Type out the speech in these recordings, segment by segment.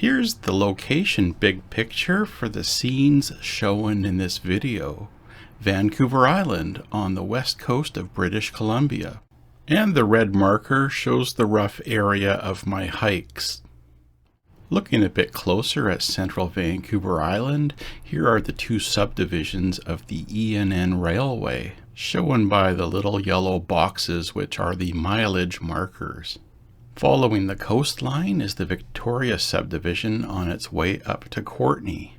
Here's the location big picture for the scenes shown in this video. Vancouver Island on the west coast of British Columbia. And the red marker shows the rough area of my hikes. Looking a bit closer at central Vancouver Island, here are the two subdivisions of the E&N Railway, shown by the little yellow boxes which are the mileage markers. Following the coastline is the Victoria Subdivision on its way up to Courtenay.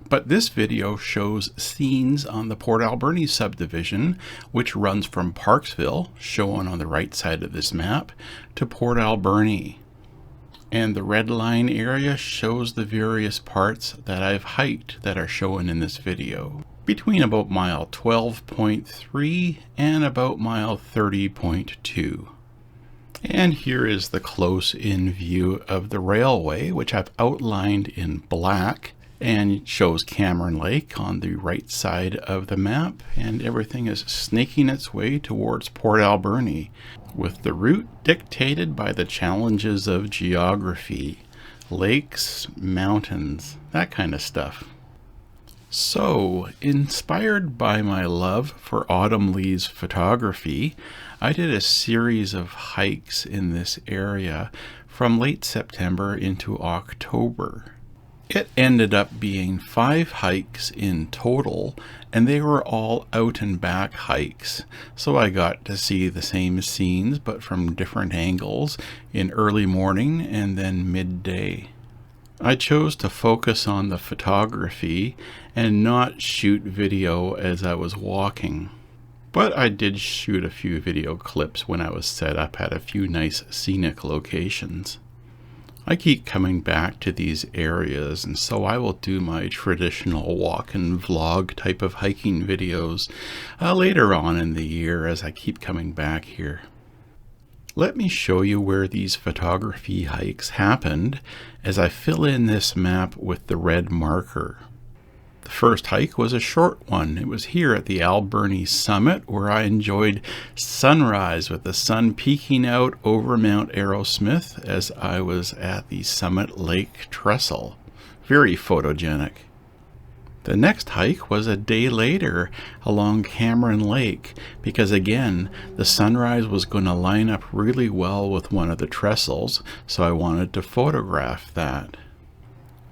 But this video shows scenes on the Port Alberni Subdivision, which runs from Parksville, shown on the right side of this map, to Port Alberni. And the red line area shows the various parts that I've hiked that are shown in this video, between about mile 12.3 and about mile 30.2. And here is the close-in view of the railway, which I've outlined in black, and shows Cameron Lake on the right side of the map, and everything is snaking its way towards Port Alberni, with the route dictated by the challenges of geography, lakes, mountains, that kind of stuff. So, inspired by my love for autumn leaves photography, I did a series of hikes in this area from late September into October. It ended up being 5 hikes in total, and they were all out and back hikes, so I got to see the same scenes but from different angles in early morning and then midday. I chose to focus on the photography and not shoot video as I was walking. But I did shoot a few video clips when I was set up at a few nice scenic locations. I keep coming back to these areas, and so I will do my traditional walk and vlog type of hiking videos later on in the year as I keep coming back here. Let me show you where these photography hikes happened as I fill in this map with the red marker. The first hike was a short one. It was here at the Alberni summit where I enjoyed sunrise with the sun peeking out over Mount Arrowsmith as I was at the Summit Lake Trestle. Very photogenic. The next hike was a day later along Cameron Lake because again the sunrise was going to line up really well with one of the trestles, so I wanted to photograph that.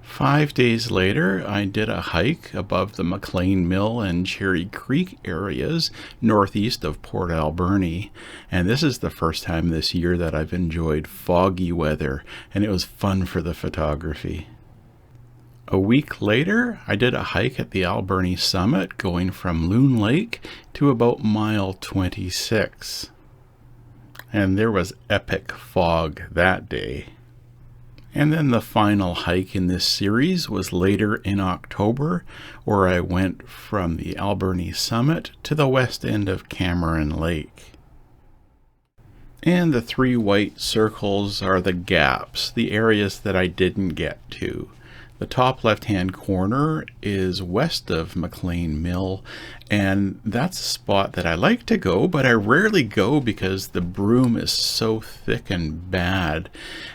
5 days later, I did a hike above the McLean Mill and Cherry Creek areas northeast of Port Alberni, and this is the first time this year that I've enjoyed foggy weather, and it was fun for the photography. A week later, I did a hike at the Alberni summit going from Loon Lake to about mile 26, and there was epic fog that day. And then the final hike in this series was later in October, where I went from the Alberni summit to the west end of Cameron Lake. And the 3 white circles are the gaps, the areas that I didn't get to. The top left-hand corner is west of McLean Mill, and that's a spot that I like to go, but I rarely go because the broom is so thick and bad.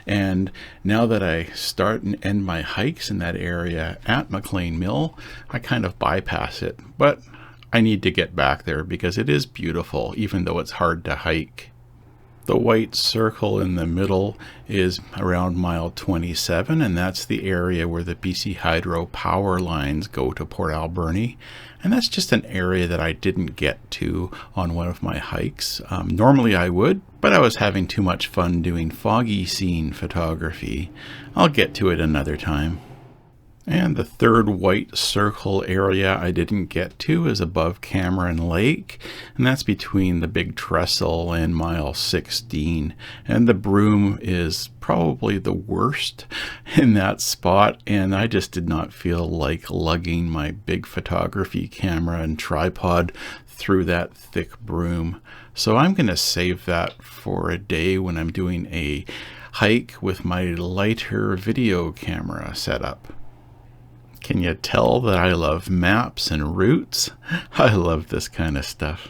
And now that I start and end my hikes in that area at McLean Mill, I kind of bypass it. But I need to get back there because it is beautiful, even though it's hard to hike. The white circle in the middle is around mile 27, and that's the area where the BC Hydro power lines go to Port Alberni. And that's just an area that I didn't get to on one of my hikes. Normally I would, but I was having too much fun doing foggy scene photography. I'll get to it another time. And the third white circle area I didn't get to is above Cameron Lake, and that's between the Big Trestle and mile 16. And the broom is probably the worst in that spot, and I just did not feel like lugging my big photography camera and tripod through that thick broom. So I'm going to save that for a day when I'm doing a hike with my lighter video camera setup. Can you tell that I love maps and routes? I love this kind of stuff.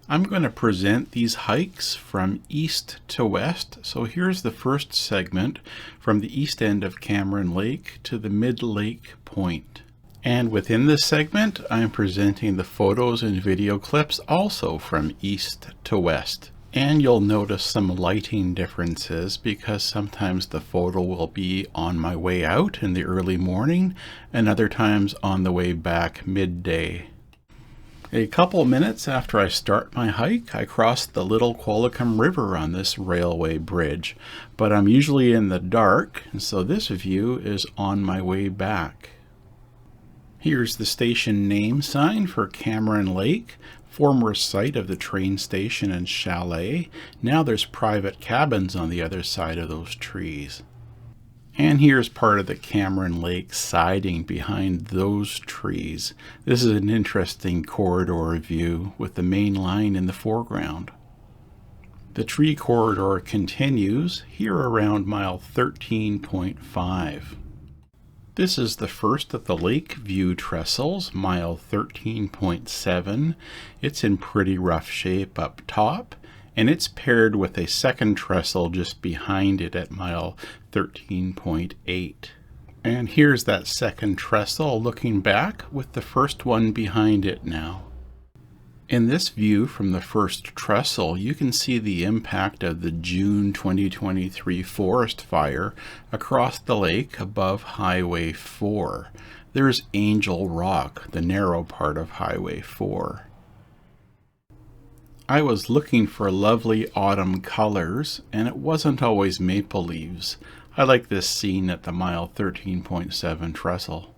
I'm going to present these hikes from east to west. So here's the first segment from the east end of Cameron Lake to the mid-lake point. And within this segment, I'm presenting the photos and video clips also from east to west. And you'll notice some lighting differences because sometimes the photo will be on my way out in the early morning and other times on the way back midday. A couple minutes after I start my hike, I cross the Little Qualicum River on this railway bridge, but I'm usually in the dark, and so this view is on my way back. Here's the station name sign for Cameron Lake, former site of the train station and chalet. Now there's private cabins on the other side of those trees. And here's part of the Cameron Lake siding behind those trees. This is an interesting corridor view with the main line in the foreground. The tree corridor continues here around mile 13.5. This is the first of the lake view trestles, mile 13.7. It's in pretty rough shape up top, and it's paired with a second trestle just behind it at mile 13.8. And here's that second trestle looking back with the first one behind it now. In this view from the first trestle, you can see the impact of the June 2023 forest fire across the lake above Highway 4. There's Angel Rock, the narrow part of Highway 4. I was looking for lovely autumn colors, and it wasn't always maple leaves. I like this scene at the mile 13.7 trestle.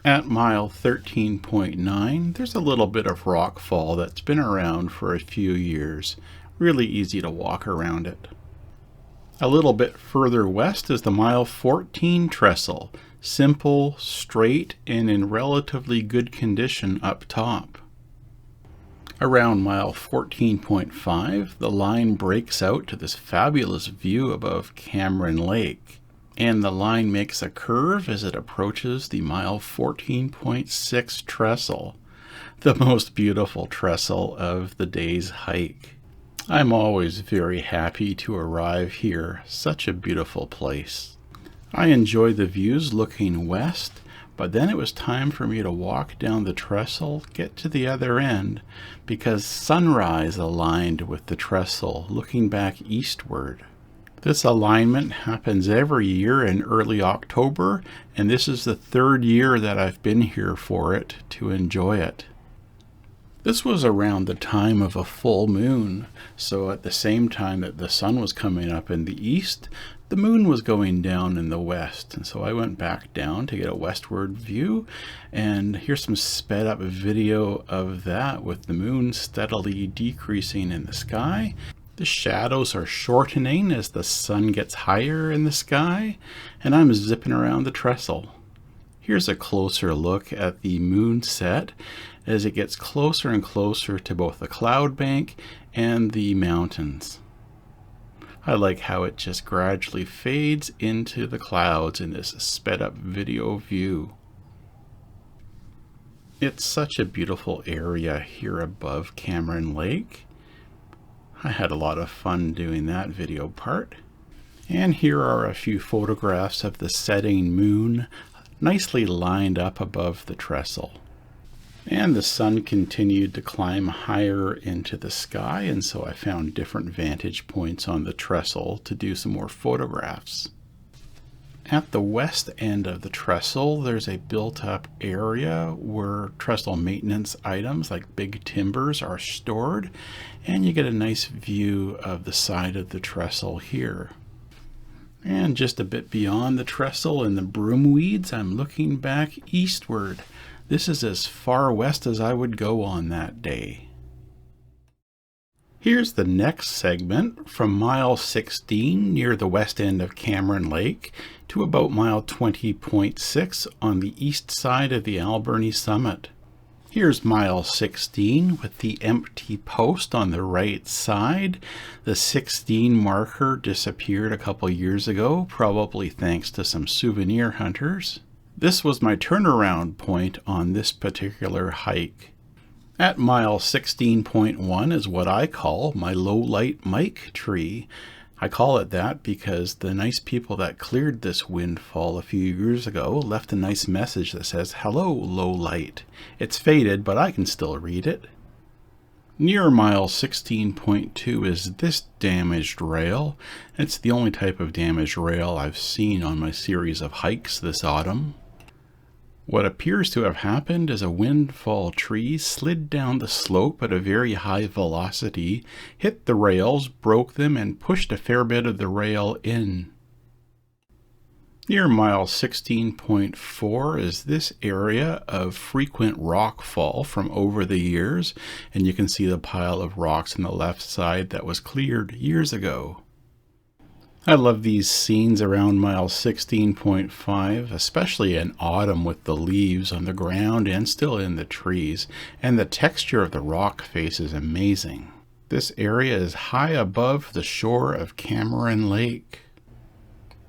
At mile 13.9, there's a little bit of rockfall that's been around for a few years. Really easy to walk around it. A little bit further west is the mile 14 trestle. Simple, straight, and in relatively good condition up top. Around mile 14.5, the line breaks out to this fabulous view above Cameron Lake, and the line makes a curve as it approaches the mile 14.6 trestle, the most beautiful trestle of the day's hike. I'm always very happy to arrive here, such a beautiful place. I enjoy the views looking west, but then it was time for me to walk down the trestle, get to the other end, because sunrise aligned with the trestle, looking back eastward. This alignment happens every year in early October, and this is the third year that I've been here for it to enjoy it. This was around the time of a full moon, so at the same time that the sun was coming up in the east, the moon was going down in the west, and so I went back down to get a westward view, and here's some sped up video of that with the moon steadily decreasing in the sky. The shadows are shortening as the sun gets higher in the sky, and I'm zipping around the trestle. Here's a closer look at the moon set as it gets closer and closer to both the cloud bank and the mountains. I like how it just gradually fades into the clouds in this sped up video view. It's such a beautiful area here above Cameron Lake. I had a lot of fun doing that video part. And here are a few photographs of the setting moon, nicely lined up above the trestle. And the sun continued to climb higher into the sky, and so I found different vantage points on the trestle to do some more photographs. At the west end of the trestle, there's a built-up area where trestle maintenance items like big timbers are stored, and you get a nice view of the side of the trestle here. And just a bit beyond the trestle in the broomweeds, I'm looking back eastward. This is as far west as I would go on that day. Here's the next segment from mile 16 near the west end of Cameron Lake to about mile 20.6 on the east side of the Alberni summit. Here's mile 16 with the empty post on the right side. The 16 marker disappeared a couple years ago, probably thanks to some souvenir hunters. This was my turnaround point on this particular hike. At mile 16.1 is what I call my low-light Mike tree. I call it that because the nice people that cleared this windfall a few years ago left a nice message that says, "Hello, low light." It's faded, but I can still read it. Near mile 16.2 is this damaged rail. It's the only type of damaged rail I've seen on my series of hikes this autumn. What appears to have happened is a windfall tree slid down the slope at a very high velocity, hit the rails, broke them, and pushed a fair bit of the rail in. Near mile 16.4 is this area of frequent rockfall from over the years, and you can see the pile of rocks on the left side that was cleared years ago. I love these scenes around mile 16.5, especially in autumn with the leaves on the ground and still in the trees, and the texture of the rock face is amazing. This area is high above the shore of Cameron Lake.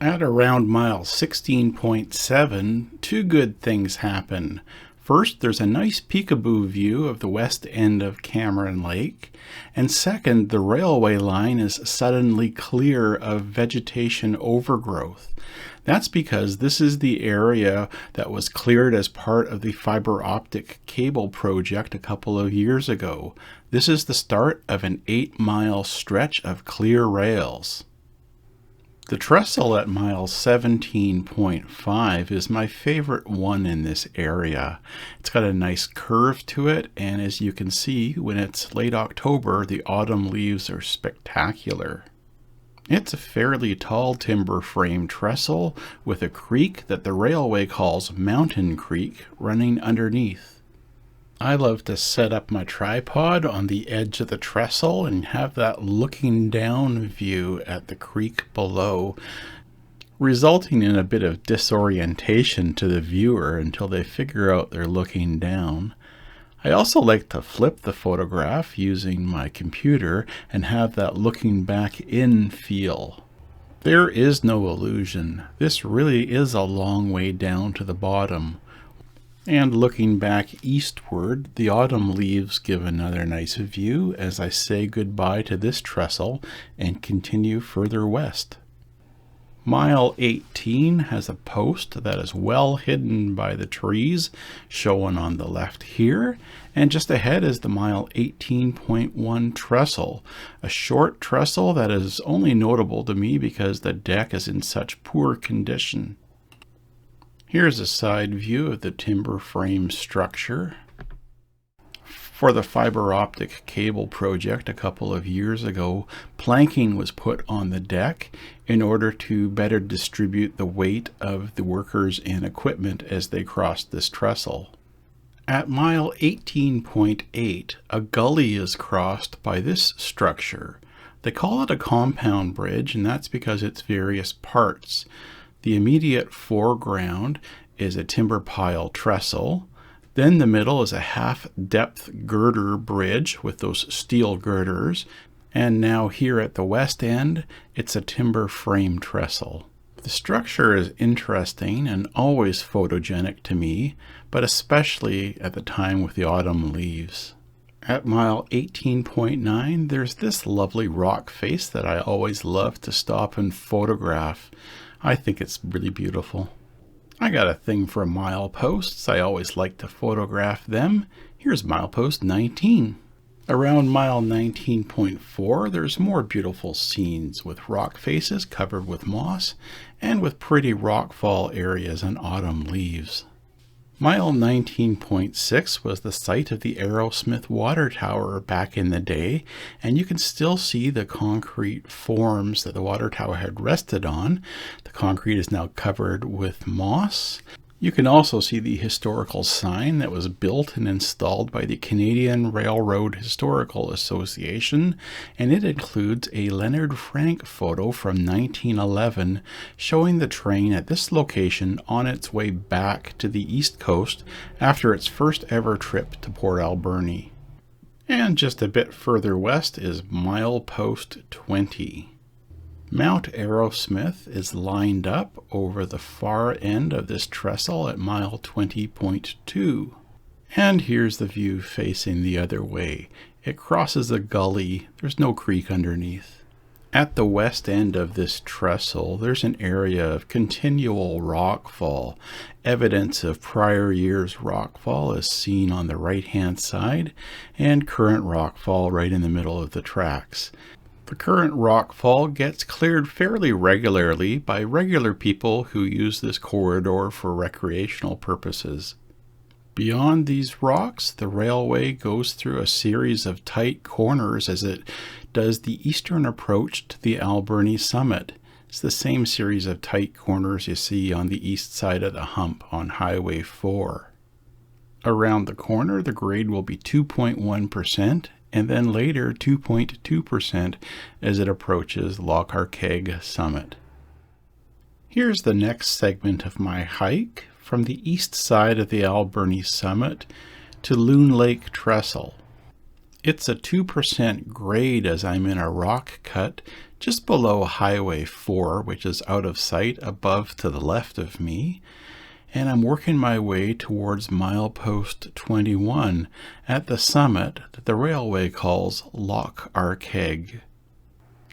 At around mile 16.7, two good things happen. First, there's a nice peekaboo view of the west end of Cameron Lake, and second, the railway line is suddenly clear of vegetation overgrowth. That's because this is the area that was cleared as part of the fiber optic cable project a couple of years ago. This is the start of an 8-mile stretch of clear rails. The trestle at mile 17.5 is my favorite one in this area. It's got a nice curve to it, and as you can see, when it's late October, the autumn leaves are spectacular. It's a fairly tall timber frame trestle with a creek that the railway calls Mountain Creek running underneath. I love to set up my tripod on the edge of the trestle and have that looking down view at the creek below, resulting in a bit of disorientation to the viewer until they figure out they're looking down. I also like to flip the photograph using my computer and have that looking back in feel. There is no illusion. This really is a long way down to the bottom. And looking back eastward, the autumn leaves give another nice view as I say goodbye to this trestle and continue further west. Mile 18 has a post that is well hidden by the trees, shown on the left here, and just ahead is the mile 18.1 trestle, a short trestle that is only notable to me because the deck is in such poor condition. Here's a side view of the timber frame structure. For the fiber optic cable project a couple of years ago, planking was put on the deck in order to better distribute the weight of the workers and equipment as they crossed this trestle. At mile 18.8, a gully is crossed by this structure. They call it a compound bridge, and that's because it's various parts. The immediate foreground is a timber pile trestle. Then the middle is a half-depth girder bridge with those steel girders. And now here at the west end, it's a timber frame trestle. The structure is interesting and always photogenic to me, but especially at the time with the autumn leaves. At mile 18.9, there's this lovely rock face that I always love to stop and photograph. I think it's really beautiful. I got a thing for mileposts. I always like to photograph them. Here's milepost 19. Around mile 19.4, there's more beautiful scenes with rock faces covered with moss and with pretty rockfall areas and autumn leaves. Mile 19.6 was the site of the Arrowsmith Water Tower back in the day, and you can still see the concrete forms that the water tower had rested on. The concrete is now covered with moss. You can also see the historical sign that was built and installed by the Canadian Railroad Historical Association, and it includes a Leonard Frank photo from 1911 showing the train at this location on its way back to the East Coast after its first ever trip to Port Alberni. And just a bit further west is milepost 20. Mount Arrowsmith is lined up over the far end of this trestle at mile 20.2. And here's the view facing the other way. It crosses a gully. There's no creek underneath. At the west end of this trestle, there's an area of continual rockfall. Evidence of prior year's rockfall is seen on the right-hand side, and current rockfall right in the middle of the tracks. The current rockfall gets cleared fairly regularly by regular people who use this corridor for recreational purposes. Beyond these rocks, the railway goes through a series of tight corners as it does the eastern approach to the Alberni summit. It's the same series of tight corners you see on the east side of the hump on Highway 4. Around the corner, the grade will be 2.1%, and then later 2.2% as it approaches Loch Arkaig summit. Here's the next segment of my hike from the east side of the Alberni summit to Loon Lake Trestle. It's a 2% grade as I'm in a rock cut just below Highway 4, which is out of sight above to the left of me, and I'm working my way towards milepost 21 at the summit that the railway calls Loch Arkaig.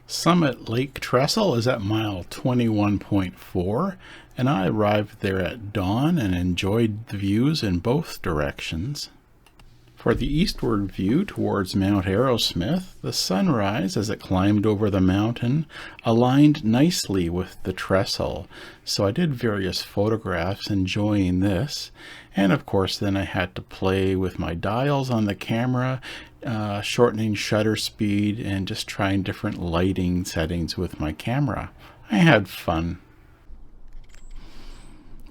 Summit Lake Trestle is at mile 21.4, and I arrived there at dawn and enjoyed the views in both directions. For the eastward view towards Mount Arrowsmith, the sunrise as it climbed over the mountain aligned nicely with the trestle, so I did various photographs enjoying this, and of course then I had to play with my dials on the camera, shortening shutter speed and just trying different lighting settings with my camera. I had fun.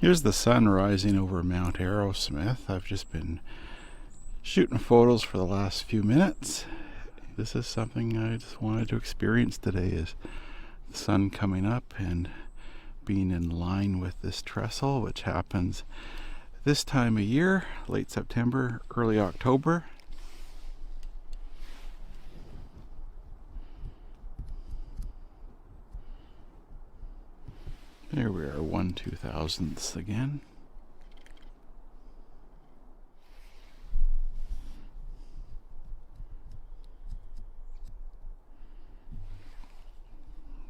Here's the sun rising over Mount Arrowsmith. I've just been shooting photos for the last few minutes. This is something I just wanted to experience today, is the sun coming up and being in line with this trestle, which happens this time of year, late September, early October. There we are, 1/2000th again.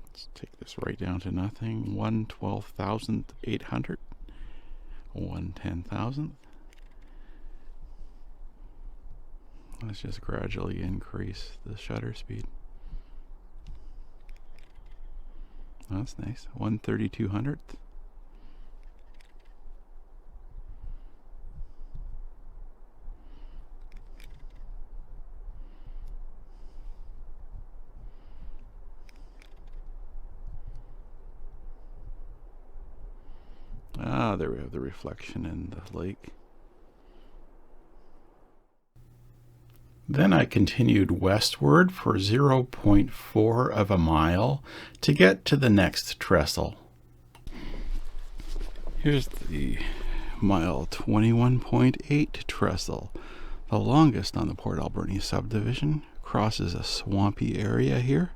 Let's take this right down to nothing. 1/12,800. 1/10,000th. Let's just gradually increase the shutter speed. Oh, that's nice. 1/3200th. Ah, there we have the reflection in the lake. Then I continued westward for 0.4 of a mile to get to the next trestle. Here's the mile 21.8 trestle, the longest on the Port Alberni Subdivision. Crosses a swampy area here.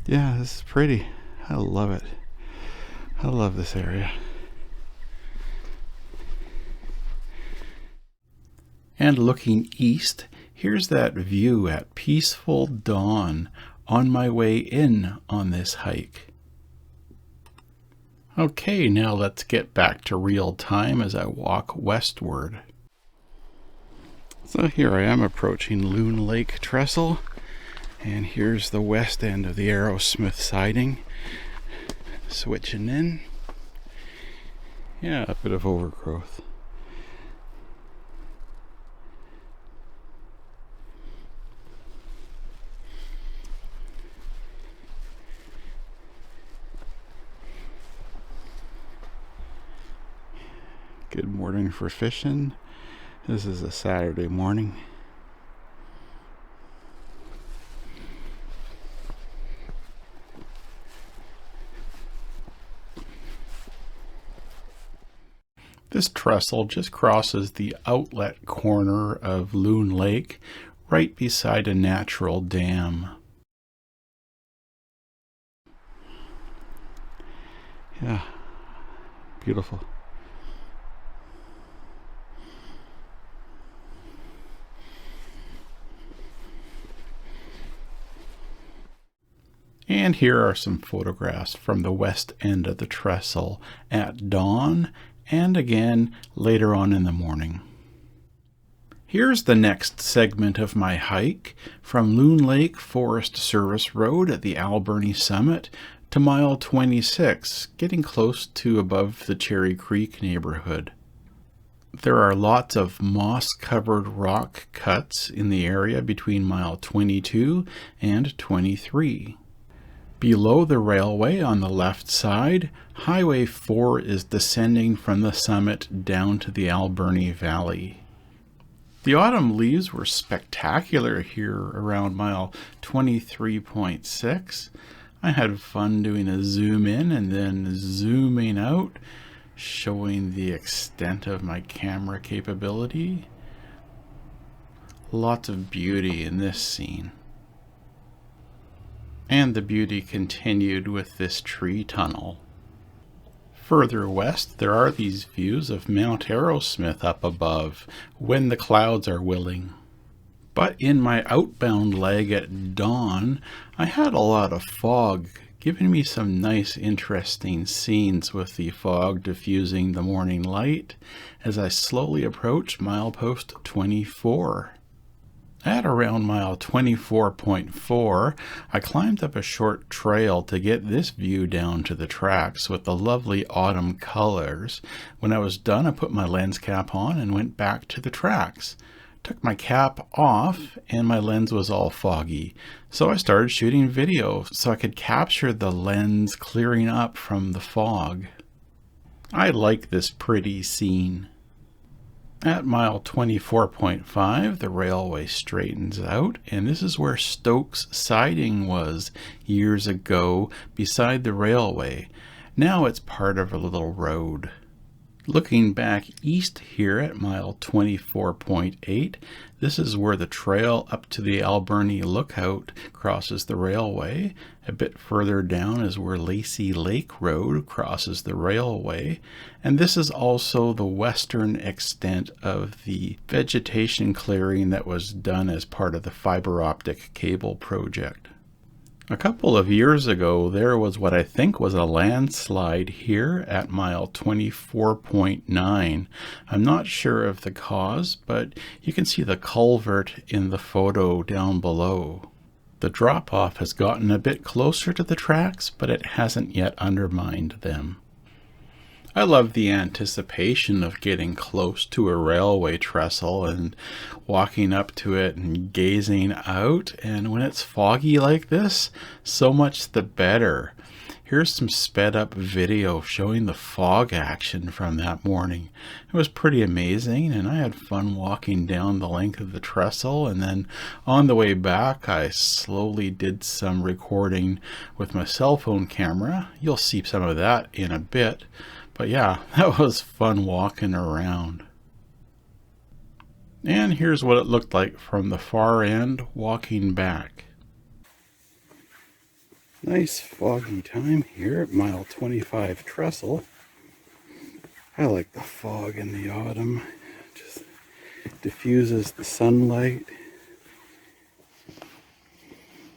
Yeah, this is pretty. I love it. I love this area. And looking east, here's that view at peaceful dawn on my way in on this hike. Okay, now let's get back to real time as I walk westward. So here I am approaching Loon Lake Trestle. And here's the west end of the Arrowsmith siding. Switching in. Yeah, a bit of overgrowth. Good morning for fishing. This is a Saturday morning. This trestle just crosses the outlet corner of Loon Lake, right beside a natural dam. Yeah, beautiful. And here are some photographs from the west end of the trestle at dawn and again later on in the morning. Here's the next segment of my hike from Loon Lake Forest Service Road at the Alberni summit to mile 26, getting close to above the Cherry Creek neighborhood. There are lots of moss-covered rock cuts in the area between mile 22 and 23. Below the railway on the left side, Highway 4 is descending from the summit down to the Alberni Valley. The autumn leaves were spectacular here around mile 23.6. I had fun doing a zoom in and then zooming out, showing the extent of my camera capability. Lots of beauty in this scene. And the beauty continued with this tree tunnel. Further west, there are these views of Mount Arrowsmith up above, when the clouds are willing. But in my outbound leg at dawn, I had a lot of fog, giving me some nice interesting scenes with the fog diffusing the morning light as I slowly approach milepost 24. At around mile 24.4, I climbed up a short trail to get this view down to the tracks with the lovely autumn colors. When I was done, I put my lens cap on and went back to the tracks. Took my cap off and my lens was all foggy. So I started shooting video so I could capture the lens clearing up from the fog. I like this pretty scene. At mile 24.5, the railway straightens out, and this is where Stokes Siding was years ago beside the railway. Now it's part of a little road. Looking back east here at mile 24.8, this is where the trail up to the Alberni Lookout crosses the railway. A bit further down is where Lacey Lake Road crosses the railway. And this is also the western extent of the vegetation clearing that was done as part of the fiber optic cable project. A couple of years ago, there was what I think was a landslide here at mile 24.9. I'm not sure of the cause, but you can see the culvert in the photo down below. The drop-off has gotten a bit closer to the tracks, but it hasn't yet undermined them. I love the anticipation of getting close to a railway trestle and walking up to it and gazing out, and when it's foggy like this, so much the better. Here's some sped up video showing the fog action from that morning. It was pretty amazing, and I had fun walking down the length of the trestle, and then on the way back I slowly did some recording with my cell phone camera. You'll see some of that in a bit. But yeah, that was fun walking around. And here's what it looked like from the far end walking back. Nice foggy time here at mile 25 trestle. I like the fog in the autumn. It just diffuses the sunlight.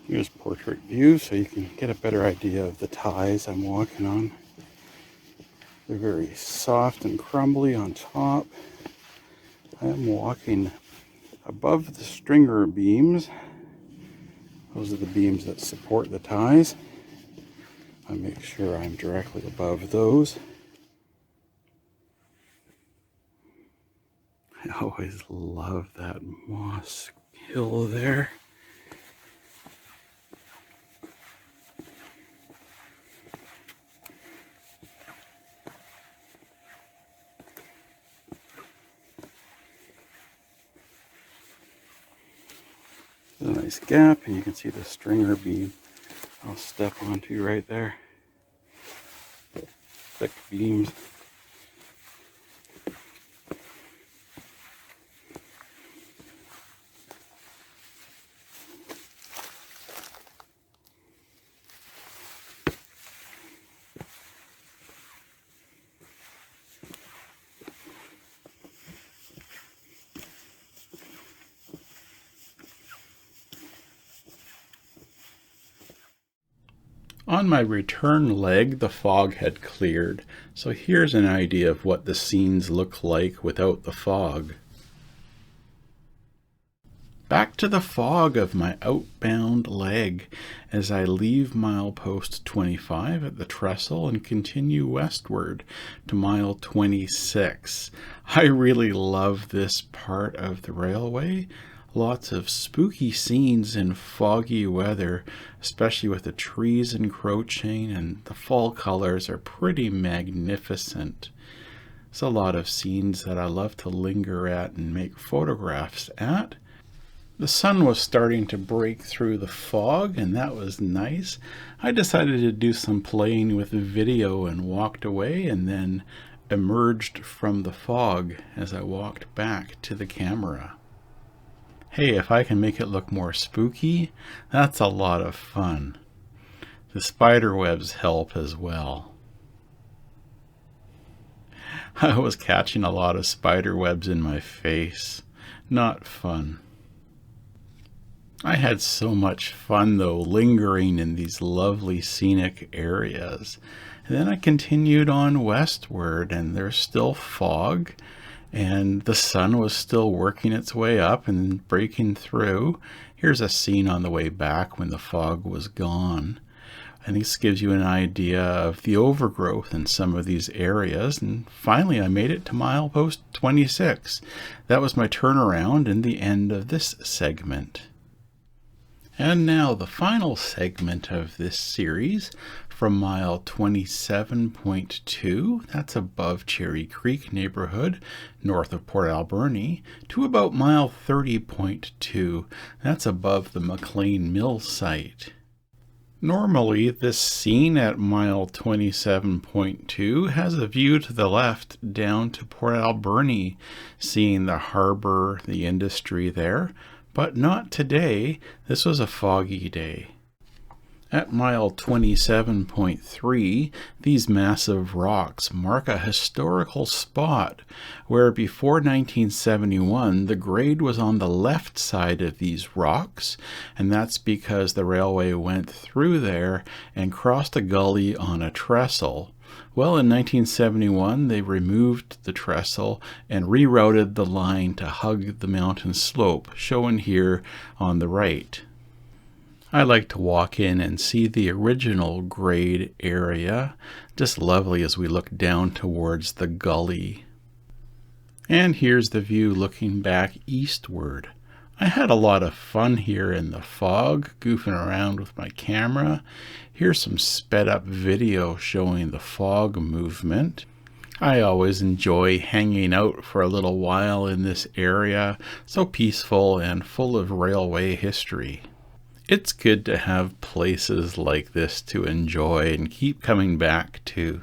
Here's portrait view so you can get a better idea of the ties I'm walking on. They're very soft and crumbly on top. I am walking above the stringer beams. Those are the beams that support the ties. I make sure I'm directly above those. I always love that moss hill there. There's a nice gap, and you can see the stringer beam I'll step onto right there. Thick beams. On my return leg, the fog had cleared, so here's an idea of what the scenes look like without the fog. Back to the fog of my outbound leg as I leave milepost 25 at the trestle and continue westward to mile 26. I really love this part of the railway. Lots of spooky scenes in foggy weather, especially with the trees encroaching, and the fall colors are pretty magnificent. It's a lot of scenes that I love to linger at and make photographs at. The sun was starting to break through the fog, and that was nice. I decided to do some playing with the video and walked away, and then emerged from the fog as I walked back to the camera. Hey, if I can make it look more spooky, that's a lot of fun. The spider webs help as well. I was catching a lot of spider webs in my face. Not fun. I had so much fun, though, lingering in these lovely scenic areas. And then I continued on westward, and there's still fog, and the sun was still working its way up and breaking through. Here's a scene on the way back when the fog was gone. And this gives you an idea of the overgrowth in some of these areas. And finally, I made it to milepost 26. That was my turnaround and the end of this segment. And now the final segment of this series, from mile 27.2, that's above Cherry Creek neighborhood, north of Port Alberni, to about mile 30.2, that's above the McLean Mill site. Normally, this scene at mile 27.2 has a view to the left down to Port Alberni, seeing the harbor, the industry there. But not today. This was a foggy day. At mile 27.3, these massive rocks mark a historical spot where before 1971 the grade was on the left side of these rocks, and that's because the railway went through there and crossed a gully on a trestle. Well, in 1971, they removed the trestle and rerouted the line to hug the mountain slope, shown here on the right. I like to walk in and see the original grade area, just lovely as we look down towards the gully. And here's the view looking back eastward. I had a lot of fun here in the fog, goofing around with my camera. Here's some sped up video showing the fog movement. I always enjoy hanging out for a little while in this area, so peaceful and full of railway history. It's good to have places like this to enjoy and keep coming back to.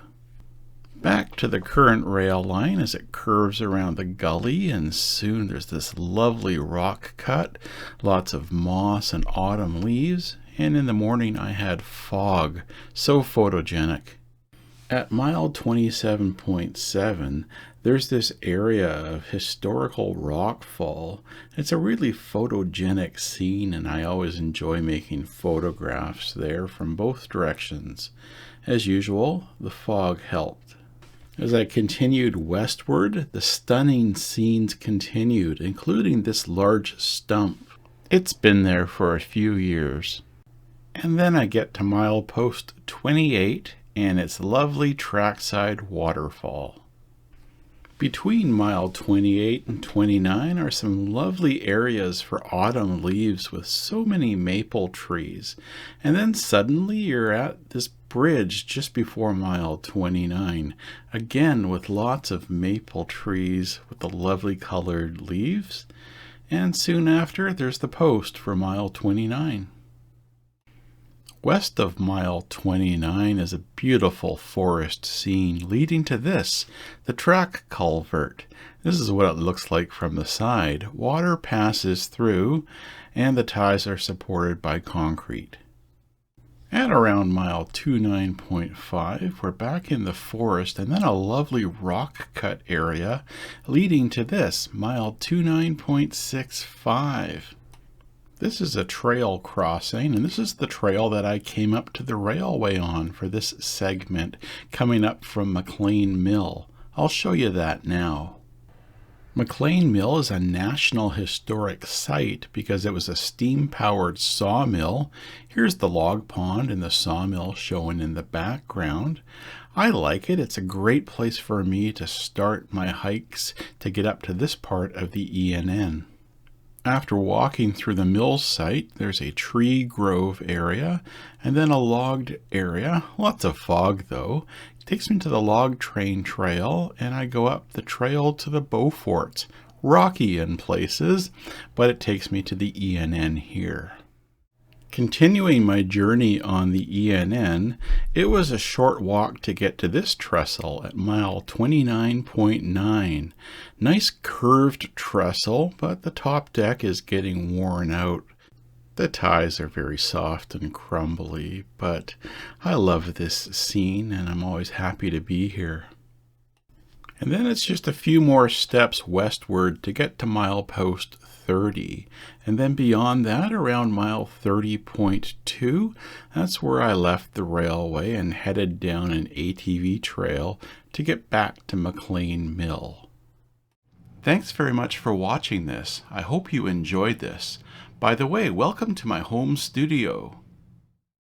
Back to the current rail line as it curves around the gully, and soon there's this lovely rock cut, lots of moss and autumn leaves, and in the morning I had fog, so photogenic. At mile 27.7, there's this area of historical rockfall. It's a really photogenic scene, and I always enjoy making photographs there from both directions. As usual, the fog helped. As I continued westward, the stunning scenes continued, including this large stump. It's been there for a few years. And then I get to milepost 28 and its lovely trackside waterfall. Between mile 28 and 29 are some lovely areas for autumn leaves with so many maple trees. And then suddenly you're at this bridge just before mile 29, again with lots of maple trees with the lovely colored leaves. And soon after, there's the post for mile 29. West of mile 29 is a beautiful forest scene leading to this, the track culvert. This is what it looks like from the side. Water passes through and the ties are supported by concrete. At around mile 29.5, we're back in the forest and then a lovely rock cut area leading to this, mile 29.65. This is a trail crossing, and this is the trail that I came up to the railway on for this segment, coming up from McLean Mill. I'll show you that now. McLean Mill is a National Historic Site because it was a steam-powered sawmill. Here's the log pond and the sawmill showing in the background. I like it. It's a great place for me to start my hikes to get up to this part of the E&N. After walking through the mill site, there's a tree grove area and then a logged area. Lots of fog though. It takes me to the log train trail, and I go up the trail to the Beauforts. Rocky in places, but it takes me to the E&N here. Continuing my journey on the E&N, it was a short walk to get to this trestle at mile 29.9. Nice curved trestle, but the top deck is getting worn out. The ties are very soft and crumbly, but I love this scene and I'm always happy to be here. And then it's just a few more steps westward to get to milepost 30. And then beyond that, around mile 30.2, that's where I left the railway and headed down an ATV trail to get back to McLean Mill. Thanks very much for watching this. I hope you enjoyed this. By the way, welcome to my home studio.